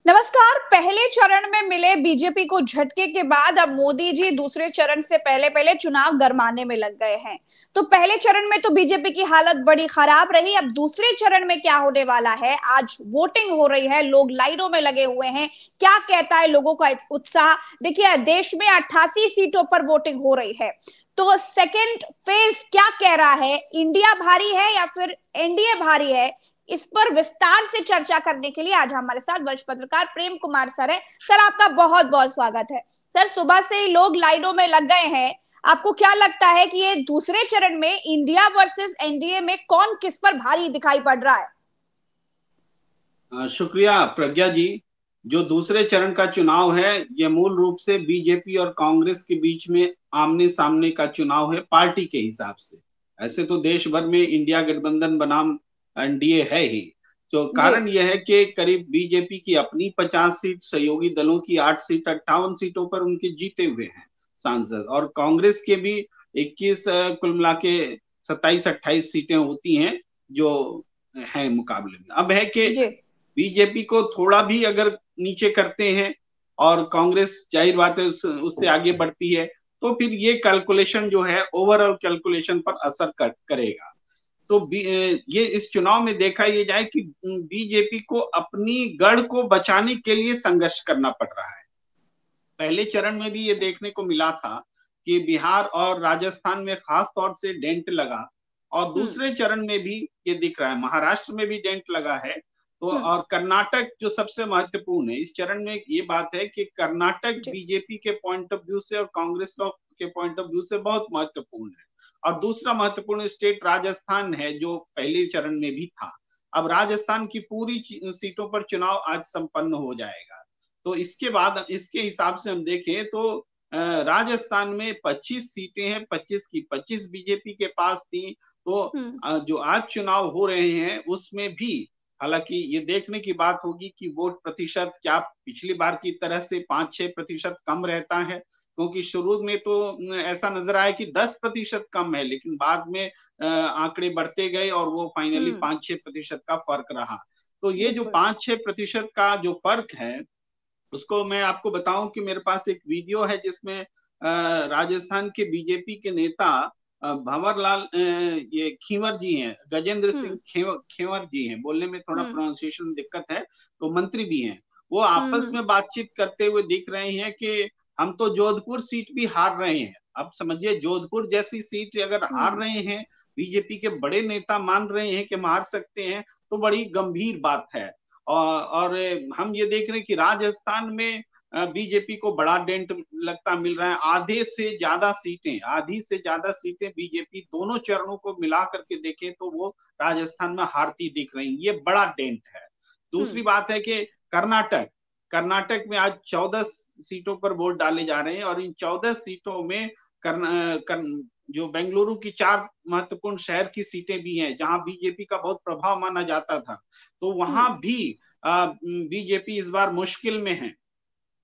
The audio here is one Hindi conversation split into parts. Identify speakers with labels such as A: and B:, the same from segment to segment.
A: नमस्कार। पहले चरण में मिले बीजेपी को झटके के बाद अब मोदी जी दूसरे चरण से पहले पहले चुनाव गरमाने में लग गए हैं। तो पहले चरण में तो बीजेपी की हालत बड़ी खराब रही। अब दूसरे चरण में क्या होने वाला है? आज वोटिंग हो रही है, लोग लाइनों में लगे हुए हैं। क्या कहता है लोगों का उत्साह? देखिए, देश में 88 सीटों पर वोटिंग हो रही है। तो सेकेंड फेज क्या कह रहा है? इंडिया भारी है या फिर एनडीए भारी है? इस पर विस्तार से चर्चा करने के लिए आज हमारे साथ वरिष्ठ पत्रकार प्रेम कुमार सर है। सर, आपका बहुत बहुत स्वागत है। सर, सुबह से ही लोग लाइनों में लग गए हैं। आपको क्या लगता है कि ये दूसरे चरण में इंडिया वर्सेस एनडीए में कौन किस पर भारी दिखाई पड़ रहा है?
B: शुक्रिया प्रज्ञा जी। जो दूसरे चरण का चुनाव है, यह मूल रूप से बीजेपी और कांग्रेस के बीच में आमने सामने का चुनाव है पार्टी के हिसाब से। ऐसे तो देश भर में इंडिया गठबंधन बनाम एनडीए है ही। तो
A: जी।
B: कारण यह है कि करीब बीजेपी की अपनी 50 सीट, सहयोगी दलों की 8 सीट, 58 सीटों पर उनके जीते हुए हैं सांसद, और कांग्रेस के भी 21, कुल मिला के 27-28 सीटें होती हैं जो हैं मुकाबले में। अब है कि
A: जी।
B: बीजेपी को थोड़ा भी अगर नीचे करते हैं और कांग्रेस जाहिर बात है उससे आगे बढ़ती है, तो फिर ये कैलकुलेशन जो है ओवरऑल कैलकुलेशन पर असर करेगा। तो ये इस चुनाव में देखा ये जाए कि बीजेपी को अपनी गढ़ को बचाने के लिए संघर्ष करना पड़ रहा है। पहले चरण में भी ये देखने को मिला था कि बिहार और राजस्थान में खास तौर से डेंट लगा, और
A: हम्म।
B: दूसरे चरण में भी ये दिख रहा है, महाराष्ट्र में भी डेंट लगा है। तो
A: हम्म।
B: और कर्नाटक जो सबसे महत्वपूर्ण है इस चरण में, ये बात है कि कर्नाटक
A: जी।
B: बीजेपी के पॉइंट ऑफ व्यू से और कांग्रेस के पॉइंट ऑफ व्यू से बहुत महत्वपूर्ण है। और दूसरा महत्वपूर्ण स्टेट राजस्थान है, जो पहले चरण में भी था। अब राजस्थान की पूरी सीटों पर चुनाव आज संपन्न हो जाएगा। तो इसके बाद इसके हिसाब से हम देखें तो राजस्थान में 25 सीटें हैं, 25 की 25 बीजेपी के पास थी। तो
A: हम्म।
B: जो आज चुनाव हो रहे हैं उसमें भी हालांकि ये देखने की बात होगी कि वोट प्रतिशत क्या पिछली बार की तरह से 5-6% कम रहता है, क्योंकि शुरू में तो ऐसा नजर आया कि 10% कम है, लेकिन बाद में आंकड़े बढ़ते गए और वो फाइनली
A: हम्म।
B: 5-6% का फर्क रहा। तो ये जो
A: बिल्कुल।
B: 5-6% का जो फर्क है, उसको मैं आपको बताऊं कि मेरे पास एक वीडियो है जिसमें राजस्थान के बीजेपी के नेता भंवरलाल, ये खींवर जी हैं, गजेंद्र सिंह
A: हम्म।
B: खींवर जी हैं, बोलने में थोड़ा
A: हम्म।
B: प्रोनाउंसिएशन दिक्कत है, तो मंत्री भी हैं। वो आपस
A: हम्म।
B: में बातचीत करते हुए दिख रहे हैं कि हम तो जोधपुर सीट भी हार रहे हैं। अब समझिए, जोधपुर जैसी सीट अगर हार
A: हम्म।
B: रहे हैं, बीजेपी के बड़े नेता मान रहे हैं कि हम हार सकते हैं, तो बड़ी गंभीर बात है। और हम ये देख रहे हैं कि राजस्थान में बीजेपी को बड़ा डेंट लगता मिल रहा है। आधी से ज्यादा सीटें बीजेपी दोनों चरणों को मिला करके देखें तो वो राजस्थान में हारती दिख रही, ये बड़ा डेंट है। दूसरी
A: हम्म।
B: बात है कि कर्नाटक कर्नाटक में आज 14 सीटों पर वोट डाले जा रहे हैं, और इन 14 सीटों में जो बेंगलुरु की 4 महत्वपूर्ण शहर की सीटें भी हैं जहां बीजेपी का बहुत प्रभाव माना जाता था। तो वहां
A: हम्म।
B: भी बीजेपी इस बार मुश्किल में है,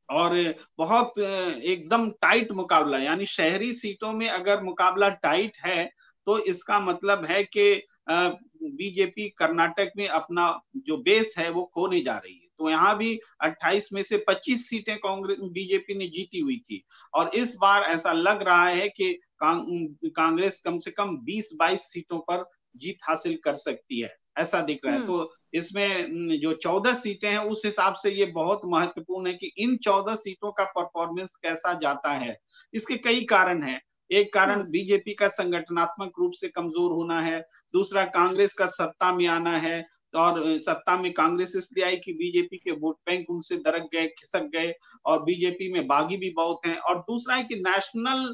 B: और बहुत एकदम टाइट मुकाबला, यानी शहरी सीटों में अगर मुकाबला टाइट है तो इसका मतलब है कि बीजेपी कर्नाटक में अपना जो बेस है वो खोने जा रही है। तो यहाँ भी 28 में से 25 सीटें कांग्रेस बीजेपी ने जीती हुई थी, और इस बार ऐसा लग रहा है कि कांग्रेस कम से कम 20-22 सीटों पर जीत हासिल कर सकती है, ऐसा दिख रहा है।
A: हम्म।
B: तो इसमें जो 14 सीटें हैं उस हिसाब से ये बहुत महत्वपूर्ण है कि इन 14 सीटों का परफॉर्मेंस कैसा जाता है। इसके कई कारण हैं। एक कारण
A: हम्म।
B: बीजेपी का संगठनात्मक रूप से कमजोर होना है, दूसरा कांग्रेस का सत्ता में आना है, और सत्ता में कांग्रेस इसलिए आई कि बीजेपी के वोट बैंक उनसे दरक गए, खिसक गए, और बीजेपी में बागी भी बहुत हैं। और दूसरा है कि नेशनल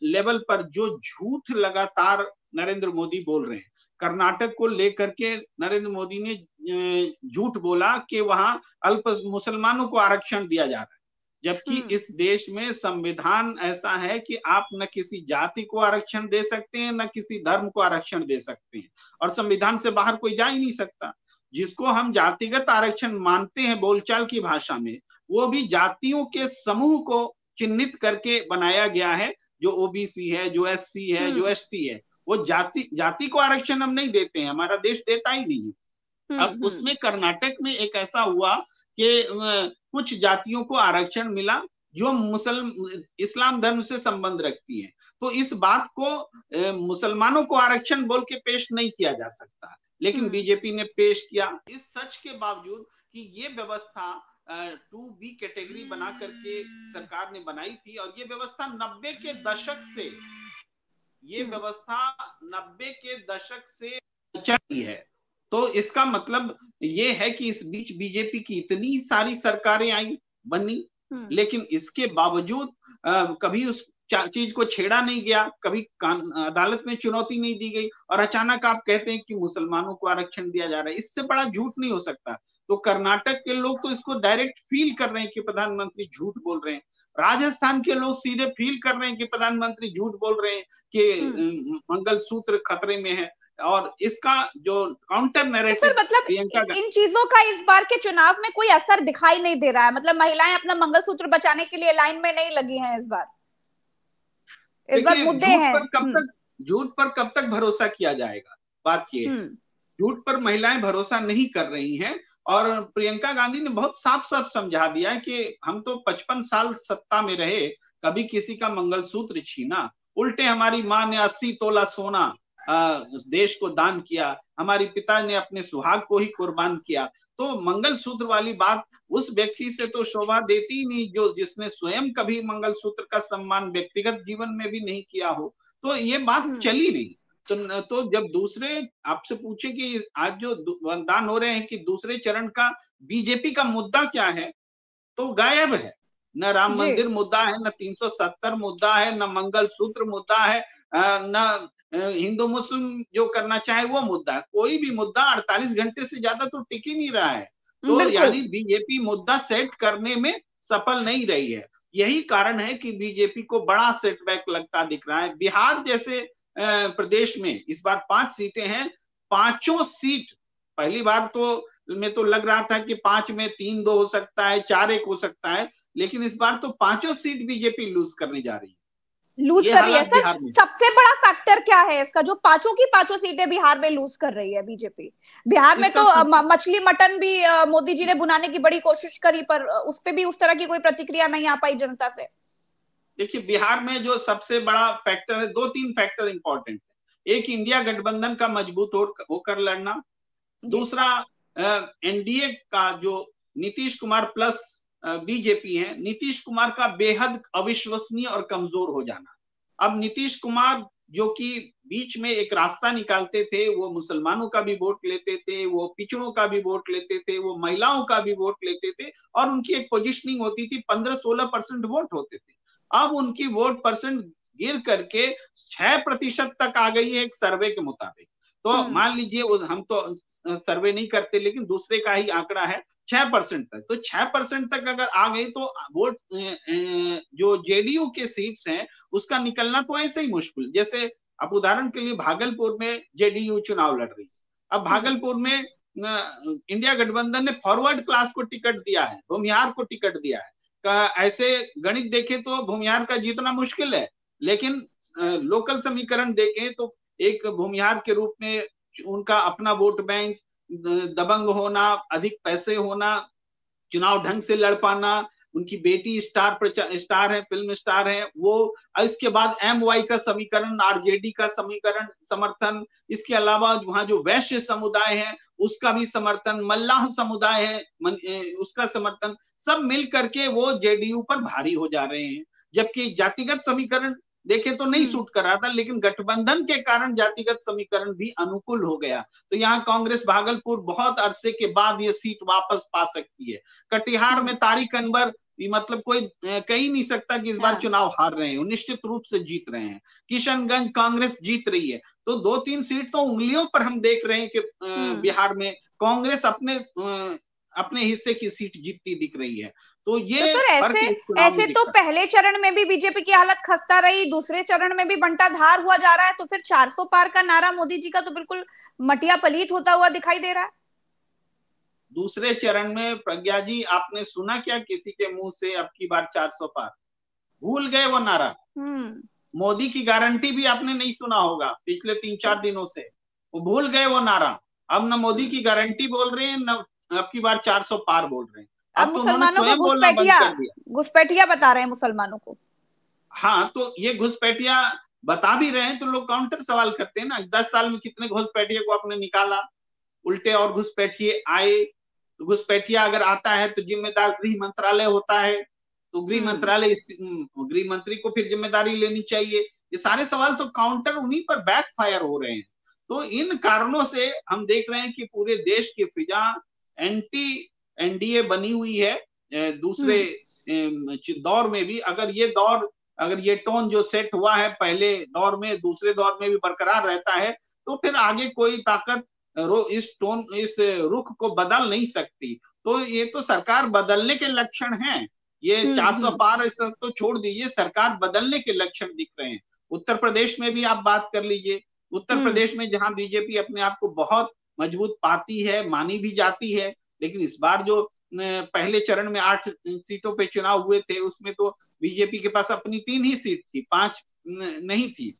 B: लेवल पर जो झूठ लगातार नरेंद्र मोदी बोल रहे हैं, कर्नाटक को लेकर के नरेंद्र मोदी ने झूठ बोला कि वहां अल्प मुसलमानों को आरक्षण दिया जा रहा है, जबकि
A: हम्म।
B: इस देश में संविधान ऐसा है कि आप न किसी जाति को आरक्षण दे सकते हैं, न किसी धर्म को आरक्षण दे सकते हैं, और संविधान से बाहर कोई जा ही नहीं सकता। जिसको हम जातिगत आरक्षण मानते हैं बोलचाल की भाषा में, वो भी जातियों के समूह को चिन्हित करके बनाया गया है, जो ओबीसी है, जो एससी है, जो
A: हम्म।
B: एसटी है। वो जाति जाति को आरक्षण हम नहीं देते हैं, हमारा देश देता ही नहीं है। अब
A: हम्म।
B: उसमें कर्नाटक में एक ऐसा हुआ कि कुछ जातियों को आरक्षण मिला जो इस्लाम धर्म से संबंध रखती है। तो इस बात को मुसलमानों को आरक्षण बोल के पेश नहीं किया जा सकता, लेकिन बीजेपी ने पेश किया। इस सच के बावजूद कि ये व्यवस्था 2B कैटेगरी बना करके सरकार ने बनाई थी, और ये व्यवस्था 90 के दशक से, ये व्यवस्था 90 के दशक से चल रही है। तो इसका मतलब ये है कि इस बीच बीजेपी की इतनी सारी सरकारें आई बनी, लेकिन इसके बावजूद कभी उस चीज को छेड़ा नहीं गया, कभी अदालत में चुनौती नहीं दी गई, और अचानक आप कहते हैं कि मुसलमानों को आरक्षण दिया जा रहा है। इससे बड़ा झूठ नहीं हो सकता। तो कर्नाटक के लोग तो इसको डायरेक्ट फील कर रहे हैं कि प्रधानमंत्री झूठ बोल रहे हैं, राजस्थान के लोग सीधे फील कर रहे हैं कि प्रधानमंत्री झूठ बोल रहे हैं कि मंगलसूत्र खतरे में है। और इसका जो काउंटर नैरेटिव,
A: सर मतलब इन चीजों का इस बार के चुनाव में कोई असर दिखाई नहीं दे रहा है। मतलब महिलाएं अपना मंगलसूत्र बचाने के लिए लाइन में नहीं लगी हैं इस बार मुद्दे हैं।
B: झूठ पर कब तक भरोसा किया जाएगा, बात ये है। झूठ पर महिलाएं भरोसा नहीं कर रही हैं, और प्रियंका गांधी ने बहुत साफ साफ समझा दिया कि हम तो 55 साल सत्ता में रहे, कभी किसी का मंगलसूत्र छीना? उल्टे हमारी माँ ने 80 तोला सोना देश को दान किया, हमारे पिता ने अपने सुहाग को ही कुर्बान किया। तो मंगलसूत्र वाली बात उस व्यक्ति से तो शोभा देती ही नहीं जो जिसने स्वयं कभी मंगलसूत्र का सम्मान व्यक्तिगत जीवन में भी नहीं किया हो। तो ये बात चली नहीं। तो जब दूसरे आपसे पूछे कि आज जो वरदान हो रहे हैं कि दूसरे चरण का बीजेपी का मुद्दा क्या है, तो गायब है। न राम मंदिर मुद्दा है, न 370 मुद्दा है, न मंगलसूत्र मुद्दा है, न हिंदू मुस्लिम जो करना चाहे वो मुद्दा है। कोई भी मुद्दा 48 घंटे से ज्यादा तो टिक ही नहीं रहा है। तो यानी बीजेपी मुद्दा सेट करने में सफल नहीं रही है। यही कारण है कि बीजेपी को बड़ा सेटबैक लगता दिख रहा है। बिहार जैसे प्रदेश में इस बार 5 सीटें हैं, 5 सीट पहली बार तो में तो लग रहा था कि 5 में 3-2 हो सकता है, 4-1 हो सकता है, लेकिन इस बार तो 5 सीट बीजेपी लूज करने जा रही है।
A: लूज कर रही है सर। सबसे बड़ा फैक्टर क्या है इसका, जो 5 की 5 सीटें बिहार में लूज कर रही है बीजेपी? बिहार में तो मछली मटन भी मोदी जी ने बुनाने की बड़ी कोशिश करी, पर उस पे भी उस तरह की कोई प्रतिक्रिया नहीं आ पाई जनता से।
B: देखिए, बिहार में जो सबसे बड़ा फैक्टर है, 2-3 फैक्टर इंपॉर्टेंट है। एक, इंडिया गठबंधन का मजबूत होकर लड़ना। दूसरा, एनडीए का जो नीतीश कुमार प्लस बीजेपी है, नीतीश कुमार का बेहद अविश्वसनीय और कमजोर हो जाना। अब नीतीश कुमार जो कि बीच में एक रास्ता निकालते थे, वो मुसलमानों का भी वोट लेते थे, वो पिछड़ों का भी वोट लेते थे, वो महिलाओं का भी वोट लेते थे, और उनकी एक पोजिशनिंग होती थी, 15-16% वोट होते थे। अब उनकी वोट परसेंट गिर करके 6% तक आ गई है एक सर्वे के मुताबिक। तो मान लीजिए, हम तो सर्वे नहीं करते, लेकिन दूसरे का ही आंकड़ा है 6% तक। तो 6% तक अगर आ गई तो वोट जो जेडीयू के सीट्स हैं उसका निकलना तो ऐसे ही मुश्किल। जैसे अब उदाहरण के लिए भागलपुर में जेडीयू चुनाव लड़ रही है। अब भागलपुर में इंडिया गठबंधन ने फॉरवर्ड क्लास को टिकट दिया है, भूमिहार को टिकट दिया है। ऐसे गणित देखें तो भूमिहार का जीतना मुश्किल है, लेकिन लोकल समीकरण देखें तो एक भूमिहार के रूप में उनका अपना वोट बैंक, दबंग होना, अधिक पैसे होना, चुनाव ढंग से लड़ पाना, उनकी बेटी स्टार है, फिल्म स्टार है वो, इसके बाद एमवाई का समीकरण, आरजेडी का समीकरण समर्थन, इसके अलावा वहां जो वैश्य समुदाय है उसका भी समर्थन, मल्लाह समुदाय है उसका समर्थन, सब मिल करके वो जेडीयू पर भारी हो जा रहे हैं। जबकि जातिगत समीकरण देखे तो नहीं सूट कर रहा था, लेकिन गठबंधन के कारण जातिगत समीकरण भी अनुकूल हो गया। तो यहाँ कांग्रेस भागलपुर बहुत अरसे के बाद ये सीट वापस पा सकती है। कटिहार में तारिक अनवर, मतलब कोई कह ही नहीं सकता कि इस बार चुनाव हार रहे हैं, निश्चित रूप से जीत रहे हैं। किशनगंज कांग्रेस जीत रही है। तो 2-3 सीट तो उंगलियों पर हम देख रहे हैं कि बिहार में कांग्रेस अपने हिस्से की सीट जीतती दिख रही है। तो ये
A: तो सर ऐसे तो पहले चरण में भी बीजेपी की हालत खस्ता रही, दूसरे चरण में भी बंटाधार हुआ जा रहा है, तो फिर 400 पार का नारा मोदी जी का तो बिल्कुल मटिया पलीत होता हुआ दिखाई दे रहा है।
B: दूसरे चरण में प्रज्ञा जी, आपने सुना क्या किसी के मुंह से अब की बार 400 पार? भूल गए वो नारा। मोदी की गारंटी भी आपने नहीं सुना होगा पिछले 3-4 दिनों से, वो भूल गए वो नारा। अब न मोदी की गारंटी बोल रहे हैं, न अब की बार 400 पार बोल रहे हैं।
A: अब
B: अब तो उन्होंने
A: मुसलमानों को
B: स्वयं बोलना बंद
A: घुसपैठिया
B: कर दिया।
A: घुसपैठिया बता रहे हैं मुसलमानों को।
B: हाँ, तो ये घुसपैठिया बता भी रहे हैं तो लोग काउंटर सवाल करते हैं ना, 10 साल में कितने घुसपैठिए को आपने निकाला, उल्टे और घुसपैठिए आए। तो घुसपैठिया अगर आता है तो जिम्मेदार गृह मंत्रालय होता है, तो गृह
A: हम्म
B: मंत्रालय गृह मंत्री को फिर जिम्मेदारी लेनी चाहिए। ये सारे सवाल तो काउंटर उन्हीं पर बैक फायर हो रहे हैं। तो इन कारणों से हम देख रहे हैं कि पूरे देश की फिजा एंटी एनडीए बनी हुई है। दूसरे
A: हम्म
B: दौर में भी अगर ये टोन जो सेट हुआ है पहले दौर में दूसरे दौर में भी बरकरार रहता है, तो फिर आगे कोई ताकत इस रुख को बदल नहीं सकती। तो ये तो सरकार बदलने के लक्षण हैं। ये 400
A: हम्म।
B: पार सब तो छोड़ दीजिए, सरकार बदलने के लक्षण दिख रहे हैं। उत्तर प्रदेश में भी आप बात कर लीजिए। उत्तर
A: हम्म
B: प्रदेश में जहां बीजेपी अपने आप को बहुत मजबूत पाती है, मानी भी जाती है, लेकिन इस बार जो पहले चरण में 8 सीटों पे चुनाव हुए थे उसमें तो बीजेपी के पास अपनी 3 ही सीट थी, 5 नहीं थी।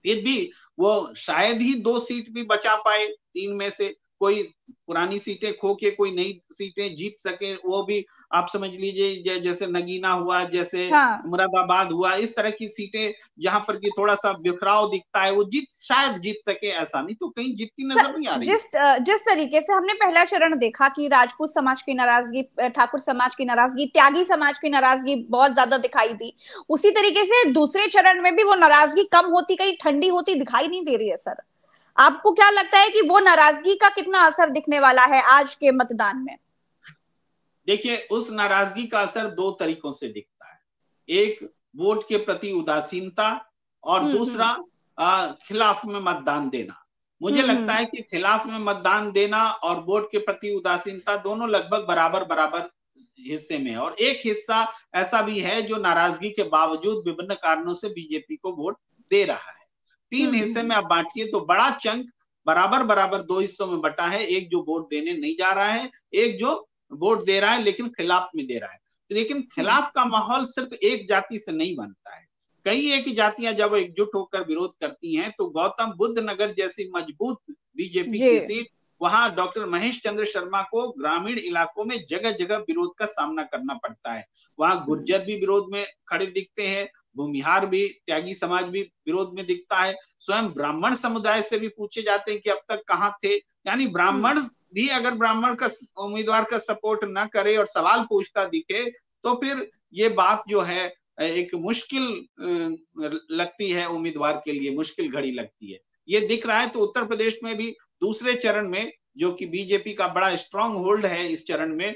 B: फिर भी वो शायद ही 2 सीट भी बचा पाए, 3 में से कोई पुरानी सीटें खो के कोई नई सीटें जीत सके। वो भी आप समझ लीजिए जैसे नगीना हुआ, जैसे
A: हाँ।
B: मुरादाबाद हुआ, इस तरह की सीटें जहां पर कि थोड़ा सा बिखराव दिखता है वो शायद जीत सके, ऐसा नहीं तो कहीं जीतती नजर नहीं आ रही।
A: जिस जिस तरीके से हमने पहला चरण देखा कि राजपूत समाज की नाराजगी, ठाकुर समाज की नाराजगी, त्यागी समाज की नाराजगी बहुत ज्यादा दिखाई दी, उसी तरीके से दूसरे चरण में भी वो नाराजगी कम होती कहीं ठंडी होती दिखाई नहीं दे रही है सर। आपको क्या लगता है कि वो नाराजगी का कितना असर दिखने वाला है आज के मतदान में?
B: देखिए, उस नाराजगी का असर 2 तरीकों से दिखता है। एक, वोट के प्रति उदासीनता, और
A: हम्म।
B: दूसरा खिलाफ में मतदान देना। मुझे लगता
A: हम्म।
B: है कि खिलाफ में मतदान देना और वोट के प्रति उदासीनता दोनों लगभग बराबर बराबर हिस्से में है, और एक हिस्सा ऐसा भी है जो नाराजगी के बावजूद विभिन्न कारणों से बीजेपी को वोट दे रहा है। 3 हिस्से में आप बांटिए तो बड़ा चंक बराबर बराबर 2 हिस्सों में बटा है। एक जो वोट देने नहीं जा रहा है, एक जो वोट दे रहा है लेकिन खिलाफ में दे रहा है। लेकिन
A: हम्म।
B: खिलाफ का माहौल सिर्फ एक जाति से नहीं बनता है। कई एक जातियां जब एकजुट होकर विरोध करती हैं तो गौतम बुद्ध नगर जैसी मजबूत बीजेपी
A: जी।
B: की सीट, वहां डॉक्टर महेश चंद्र शर्मा को ग्रामीण इलाकों में जगह जगह विरोध का सामना करना पड़ता है। वहां गुर्जर भी विरोध में खड़े दिखते हैं, भूमिहार भी, त्यागी समाज भी विरोध में दिखता है। स्वयं ब्राह्मण समुदाय से भी पूछे जाते हैं कि अब तक कहां थे। यानी ब्राह्मण भी अगर ब्राह्मण का उम्मीदवार का सपोर्ट ना करे और सवाल पूछता दिखे तो फिर ये बात जो है एक मुश्किल लगती है, उम्मीदवार के लिए मुश्किल घड़ी लगती है। ये दिख रहा है। तो उत्तर प्रदेश में भी दूसरे चरण में जो कि बीजेपी का बड़ा स्ट्रांग होल्ड है इस चरण में,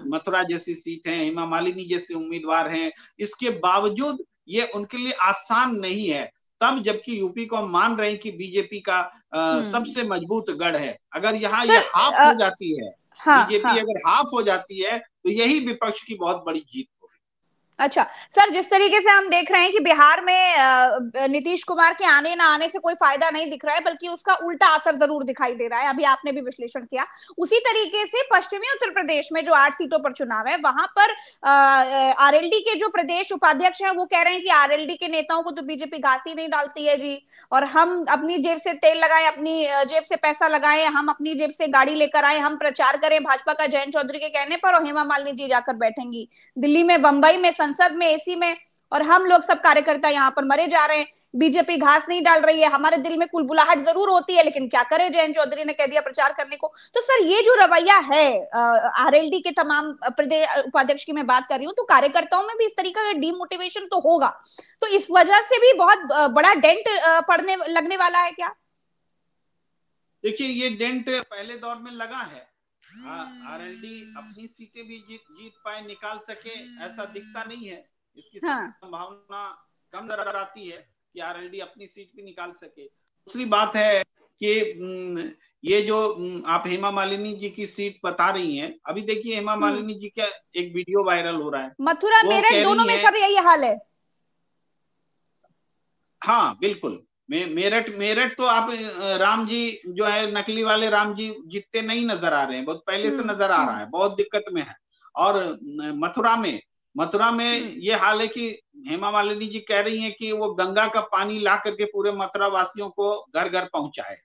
B: मथुरा जैसी सीट है, हेमा मालिनी जैसे उम्मीदवार हैं, इसके बावजूद ये उनके लिए आसान नहीं है। तब जबकि यूपी को हम मान रहे हैं कि बीजेपी का सबसे मजबूत गढ़ है, अगर यहाँ ये
A: सर
B: हाफ हो जाती है,
A: हाँ
B: बीजेपी
A: हाँ।
B: अगर हाफ हो जाती है तो यही विपक्ष की बहुत बड़ी जीत होगी।
A: अच्छा सर, जिस तरीके से हम देख रहे हैं कि बिहार में नीतीश कुमार के आने ना आने से कोई फायदा नहीं दिख रहा है, बल्कि उसका उल्टा असर जरूर दिखाई दे रहा है, अभी आपने भी विश्लेषण किया। उसी तरीके से पश्चिमी उत्तर प्रदेश में जो 8 सीटों पर चुनाव है, वहां पर आरएलडी के जो प्रदेश उपाध्यक्ष हैं वो कह रहे हैं कि आरएलडी के नेताओं को तो बीजेपी घास ही नहीं डालती है जी, और हम अपनी जेब से तेल लगाएं, अपनी जेब से पैसा लगाएं, हम अपनी जेब से गाड़ी लेकर आए, हम प्रचार करें भाजपा का जयंत चौधरी के कहने पर, और हेमा मालिनी जी जाकर बैठेंगी दिल्ली में, बंबई में, संसद में, एसी में, और हम लोग सब कार्यकर्ता यहाँ पर मरे जा रहे हैं। बीजेपी घास नहीं डाल रही है, हमारे दिल में कुलबुलाहट जरूर होती है, लेकिन क्या करें, जयंत चौधरी ने कह दिया प्रचार करने को। तो सर ये जो रवैया है आरएलडी के तमाम प्रदेश उपाध्यक्ष की मैं बात कर रही हूँ, तो कार्यकर्ताओं में भी इस तरीका का डीमोटिवेशन तो होगा, तो इस वजह से भी बहुत बड़ा डेंट पड़ने लगने वाला है क्या?
B: देखिए, ये डेंट पहले दौर में लगा है। आरएलडी अपनी सीटें भी जीत पाए, निकाल सके, ऐसा दिखता नहीं है। इसकी
A: हाँ।
B: संभावना कम नजर आती है कि आरएलडी अपनी सीट भी निकाल सके। दूसरी बात है कि ये जो आप हेमा मालिनी जी की सीट बता रही हैं, अभी देखिए हेमा मालिनी जी का एक वीडियो वायरल हो रहा है,
A: मथुरा
B: वो
A: मेरठ
B: कह
A: दोनों
B: रही
A: में
B: है,
A: सर यही हाल है।
B: हाँ बिल्कुल, मेरठ मेरठ तो आप राम जी जो है, नकली वाले राम जी जीतते नहीं नजर आ रहे हैं, बहुत पहले से नजर आ रहा है, बहुत दिक्कत में है। और मथुरा में ये हाल है कि हेमा मालिनी जी कह रही हैं कि वो गंगा का पानी ला करके पूरे मथुरा वासियों को घर घर पहुंचाए।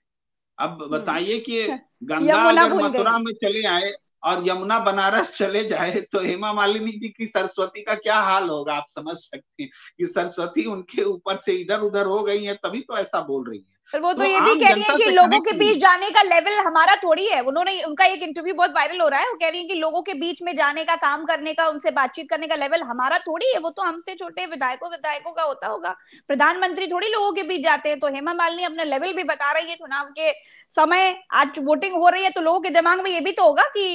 B: अब बताइए कि गंगा
A: यमुना
B: अगर
A: भूल गई।
B: मथुरा में चले आए, और यमुना बनारस चले जाए तो हेमा मालिनी जी की सरस्वती का क्या हाल होगा, आप समझ सकते हैं कि सरस्वती उनके ऊपर से इधर उधर हो गई है, तभी तो ऐसा बोल रही है।
A: पर वो तो
B: तो
A: ये भी
B: आम
A: कह रही हैं
B: जनता
A: कि
B: से
A: लोगों
B: कनेक्ट
A: के
B: नहीं
A: बीच
B: है।
A: जाने का लेवल हमारा थोड़ी है। उन्होंने, उनका एक इंटरव्यू बहुत वायरल हो रहा है, वो कह रही हैं कि लोगों के बीच में जाने का, काम करने का, उनसे बातचीत करने का लेवल हमारा थोड़ी है, वो तो हमसे छोटे विधायकों विधायकों का होता होगा। प्रधानमंत्री थोड़ी लोगों के बीच जाते हैं। तो हेमा मालिनी अपना लेवल भी बता रही है चुनाव के समय। आज वोटिंग हो रही है तो लोगों के दिमाग में ये भी तो होगा कि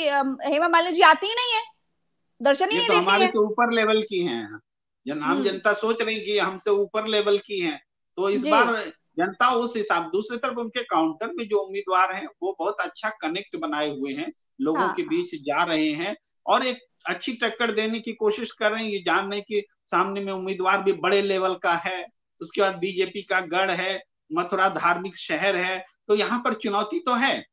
A: हेमा मालिनी जी आती ही नहीं है, दर्शन ही
B: ये
A: नहीं
B: तो
A: देती
B: हमारे
A: है।
B: से ऊपर लेवल की हैं। आम
A: हम्म।
B: जनता सोच रही कि हमसे ऊपर लेवल की हैं। तो इस
A: जी।
B: बार जनता उस हिसाब, दूसरी तरफ उनके काउंटर में जो उम्मीदवार हैं वो बहुत अच्छा कनेक्ट बनाए हुए हैं, लोगों के
A: हाँ।
B: बीच जा रहे हैं और एक अच्छी टक्कर देने की कोशिश कर रहे हैं। ये जान रहे कि सामने में उम्मीदवार भी बड़े लेवल का है, उसके बाद बीजेपी का गढ़ है, मथुरा धार्मिक शहर है, तो यहाँ पर चुनौती तो है।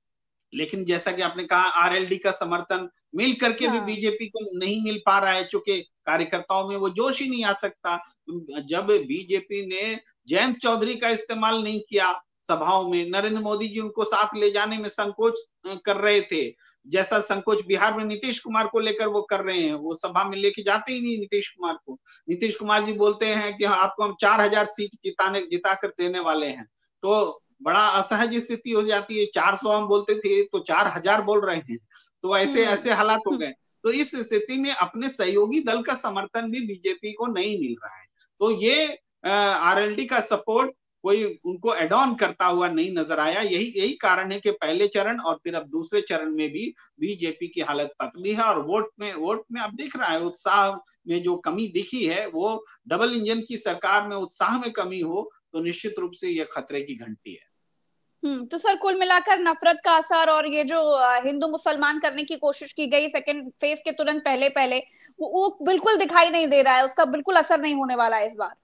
B: लेकिन जैसा कि आपने कहा, आरएलडी का समर्थन मिल करके भी
A: हाँ।
B: बीजेपी को नहीं मिल पा रहा है, चूंकि कार्यकर्ताओं में वो जोश ही नहीं आ सकता। जब बीजेपी ने जयंत चौधरी का इस्तेमाल नहीं किया सभाओं में, नरेंद्र मोदी जी उनको साथ ले जाने में संकोच कर रहे थे, जैसा संकोच बिहार में नीतीश कुमार को लेकर वो कर रहे हैं, वो सभा में लेके जाते ही नहीं नीतीश कुमार को। नीतीश कुमार जी बोलते हैं कि आपको हम 4,000 सीट जिता कर देने वाले हैं, तो बड़ा असहज स्थिति हो जाती है। 400 हम बोलते थे तो 4,000 बोल रहे हैं, तो ऐसे
A: हम्म।
B: ऐसे हालात हो गए। तो इस स्थिति में अपने सहयोगी दल का समर्थन भी बीजेपी को नहीं मिल रहा है। तो ये आरएलडी का सपोर्ट कोई उनको एड ऑन करता हुआ नहीं नजर आया। यही यही कारण है कि पहले चरण और फिर अब दूसरे चरण में भी बीजेपी की हालत पतली है। और वोट में अब दिख रहा है, उत्साह में जो कमी दिखी है वो डबल इंजन की सरकार में उत्साह में कमी हो तो निश्चित रूप से यह खतरे की घंटी है।
A: तो सर कुल मिलाकर नफरत का असर और ये जो हिंदू मुसलमान करने की कोशिश की गई सेकंड फेज के तुरंत पहले पहले, वो बिल्कुल दिखाई नहीं दे रहा है, उसका बिल्कुल असर नहीं होने वाला है इस बार।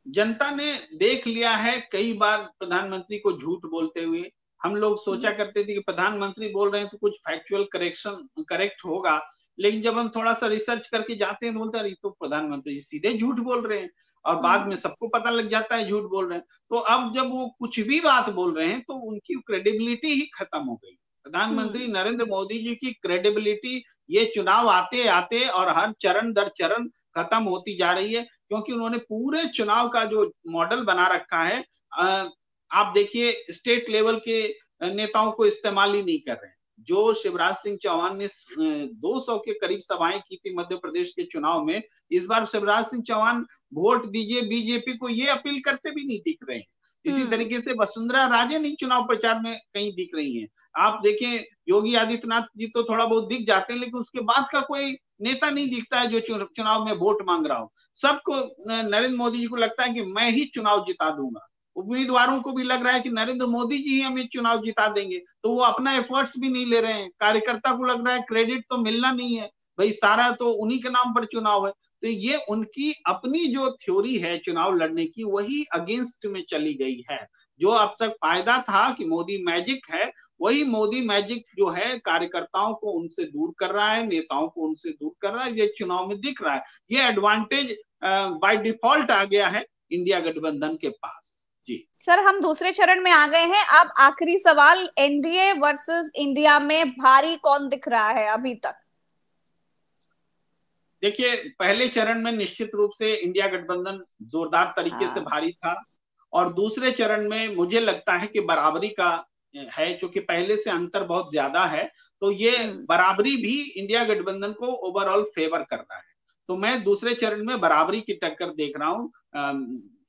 B: जनता ने देख लिया है कई बार प्रधानमंत्री को झूठ बोलते हुए। हम लोग सोचा करते थे कि प्रधानमंत्री बोल रहे हैं तो कुछ फैक्चुअल करेक्शन करेक्ट होगा, लेकिन जब हम थोड़ा सा रिसर्च करके जाते हैं तो बोलते हैं तो प्रधानमंत्री सीधे झूठ बोल रहे हैं, और बाद में
A: हम्म।
B: सबको पता लग जाता है झूठ बोल रहे हैं। तो अब जब वो कुछ भी बात बोल रहे हैं तो उनकी क्रेडिबिलिटी ही खत्म हो गई। प्रधानमंत्री
A: हम्म।
B: नरेंद्र मोदी जी की क्रेडिबिलिटी ये चुनाव आते आते और हर चरण दर चरण खत्म होती जा रही है, क्योंकि उन्होंने पूरे चुनाव का जो मॉडल बना रखा है, आप देखिए स्टेट लेवल के नेताओं को इस्तेमाल ही नहीं कर रहे हैं। जो शिवराज सिंह चौहान ने 200 के करीब सभाएं की थी मध्य प्रदेश के चुनाव में, इस बार शिवराज सिंह चौहान वोट दीजिए बीजेपी को ये अपील करते भी नहीं दिख रहे हैं। इसी
A: हम्म।
B: तरीके से वसुंधरा राजे नहीं चुनाव प्रचार में कहीं दिख रही हैं। आप देखें योगी आदित्यनाथ जी तो थोड़ा बहुत दिख जाते हैं, लेकिन उसके बाद का कोई नेता नहीं दिखता है जो चुनाव में वोट मांग रहा हो। सबको नरेंद्र मोदी जी को लगता है कि मैं ही चुनाव जिता दूंगा। उम्मीदवारों को भी लग रहा है कि नरेंद्र मोदी जी ही हमें चुनाव जिता देंगे, तो वो अपना एफर्ट्स भी नहीं ले रहे हैं। कार्यकर्ता को लग रहा है क्रेडिट तो मिलना नहीं है, भाई सारा तो उन्हीं के नाम पर चुनाव है। तो ये उनकी अपनी जो थ्योरी है चुनाव लड़ने की, वही अगेंस्ट में चली गई है। जो अब तक फायदा था कि मोदी मैजिक है, वही मोदी मैजिक जो है कार्यकर्ताओं को उनसे दूर कर रहा है, नेताओं को उनसे दूर कर रहा है। ये चुनाव में दिख रहा है। ये एडवांटेज बाय डिफॉल्ट आ गया है इंडिया गठबंधन के पास। जी
A: सर हम दूसरे चरण में आ गए हैं। अब आखिरी सवाल, एनडीए वर्सेस इंडिया में भारी कौन दिख रहा है अभी तक?
B: देखिए, पहले चरण में निश्चित रूप से इंडिया गठबंधन जोरदार तरीके से
A: हाँ।
B: भारी था, और दूसरे चरण में मुझे लगता है कि बराबरी का है, क्योंकि पहले से अंतर बहुत ज्यादा है। तो ये
A: हम्म।
B: बराबरी भी इंडिया गठबंधन को ओवरऑल फेवर कर रहा है। तो मैं दूसरे चरण में बराबरी की टक्कर देख रहा हूँ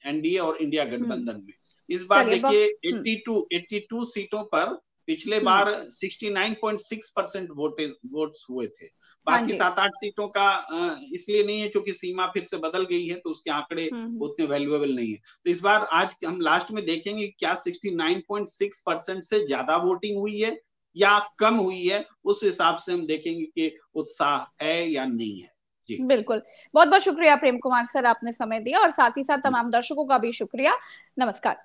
B: एनडीए और इंडिया
A: हम्म।
B: गठबंधन में। इस बार
A: चलिए
B: देखिए
A: हम्म।
B: 82 सीटों पर पिछले
A: हम्म।
B: बार 69.6% वोट्स हुए थे।
A: हाँ
B: बाकी
A: जी।
B: 7-8 सीटों का इसलिए नहीं है क्योंकि सीमा फिर से बदल गई है, तो उसके आंकड़े
A: हम्म।
B: उतने वैल्यूएबल नहीं है। तो इस बार आज हम लास्ट में देखेंगे क्या 69.6% से ज्यादा वोटिंग हुई है या कम हुई है। उस हिसाब से हम देखेंगे कि उत्साह है या नहीं है। जी
A: बिल्कुल। बहुत बहुत शुक्रिया प्रेम कुमार सर, आपने समय दिया, और साथ ही साथ तमाम दर्शकों का भी शुक्रिया। नमस्कार।